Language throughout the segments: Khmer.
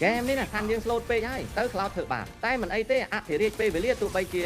game នេះណាខាងយើង slot ពេកហើយទៅ cloud ធ្វើបាបតែមិនអីទេអភិរាជពេលវេលាទោះបីជា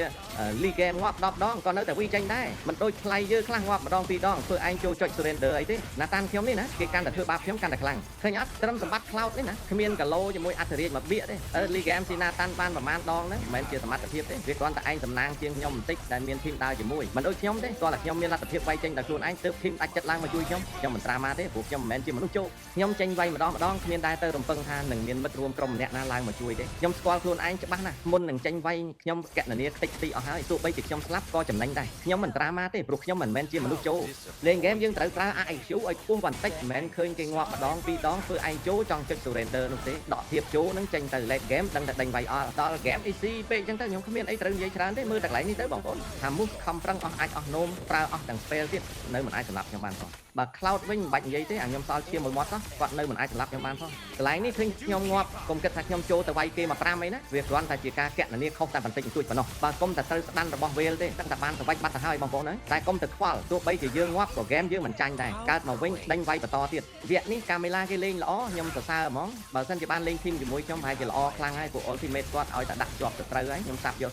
league game ងាប់10ដងក៏នៅតែវាចេញដែរមិនដូចថ្លៃយើងខ្លះងាប់ម្ដងពីរដងធ្វើឯងចូលចុច surrender អីទេណាតានខ្ញុំនេះណាគេកាន់តែធ្វើបាបខ្ញុំកាន់តែខ្លាំងឃើញអត់ត្រឹមសម្បត្តិ cloud នេះណាគ្មានកាឡូជាមួយអភិរាជមកបៀកទេleague game ស៊ីណាតាន់បានប្រមាណដងហ្នឹងមិនមែនជាសមត្ថភាពទេវាគ្រាន់តែឯងសំណាងជាងខ្ញុំបន្តិចដែលមាន team ដើរជាមួយមិនដូចខ្ញុំទេគ្រាន់តែខ្ញុំមានលទ្ធភាពវាយចេញតែខ្លួនឯងទើប team ដាច់ចិត្តឡើងមកជួយខ្ញុំមិនត្រាម៉ាទេព្រោះខ្ញុំមិនមែនជាមនុស្សជោគខ្ញុំចេញវាយម្ដងគ្មានដែរទៅរំពឹងថានឹងមានមិត្តរួមក្រុមម្នាក់ណាឡើងមកជួយទេខ្ញុំស្គាល់ខ្លួនឯងច្បាស់ណាស់មុននឹងចេញវាយខ្ញុំកណនាខ្ទេចខ្ទីអស់ហើយទោះបីជាខ្ញុំស្លាប់ក៏ចំណេញដែរខ្ញុំមិនត្រាម៉ាទេព្រោះខ្ញុំមិនមែនជាមនុស្សជោគលេងហ្គេមយើងត្រូវប្រើ IQ ឲ្យខ្ពស់បន្តិចមិនមែនឃើញគេងាប់ម្ដងពីរដងធ្វើឯងជោចង់ចុច surrender នោះទេដកធៀបជោនឹងចេញទៅ late game ដឹងតែដេញវាយអស់ដល់ game easy ពេកអញ្ចឹងទៅខ្ញុំគ្មានអីត្រូវនិយាយច្រើនទេមើលតែកន្លែងនេះទៅបងប្អូនថាមូសខំប្រឹងអស់អាចអស់នោមប្រើអស់ទាំង spell ទៀតនៅមិនអាចសម្លាប់ខ្ញុំបានផងបើ cloud វិញមិនបាច់និយាយទេអាខ្ញុំសល់ឈាមមួយមាត់គាត់នៅមិនអាចសម្លាប់ខ្ញុំបានផងកន្លែងនេះឃើញខ្ញុំងាប់កុំគិតថាខ្ញុំចូលទៅវាយគេមក5អីណាវាគ្រាន់តែជាការកណនាខុសតែបន្តិចបន្តួចប៉ុណ្ណោះបើកុំតែត្រូវស្ដាន់របស់វេលទេតែបានទៅវាយបាត់ទៅហើយបងប្អូនតែកុំទៅខ្វល់ទោះបីជាយើងងាប់ក៏ game យើងមិនចាញ់ដែរកើតមកវិញដេញវាយបន្តទៀតវគ្គនេះកាមេឡាគេលេងល្អខ្ញុំសរសើរហ្មងបើសិនជាបានលេង team ជាមួយខ្ញុំប្រហែលជាល្អខ្លាំងហើយពួក ultimate គាត់ឲ្យតែដាក់ជាប់សត្រូវហើយខ្ញុំសាប់យក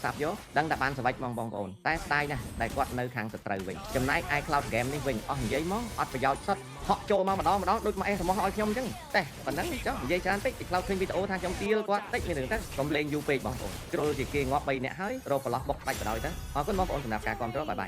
ដឹងតែបានសវិចបងប្អូនតែស្ដាយណាស់ដែលគាត់នៅខាងសត្រូវវិញចំណែក iCloud game នេះវិញអស់និយាយមកអត់ប្រយោជន៍សុទ្ធហក់ចូលមកម្ដងដូចមកអេសរបស់ឲ្យខ្ញុំអញ្ចឹងតែប៉ុណ្ណឹងចុះនិយាយច្រើនតិចទី cloud ឃើញវីដេអូថាខ្ញុំទៀលគាត់តិចមានរឿងទៅកុំលេងយូរពេកបងប្អូនជ្រុលជាគេងាប់3នាក់ហើយរកប្រឡោះបុកបាច់បដ ாய் ទៅអរគុណបងប្អូនសម្រាប់ការគាំទ្របាយបាយ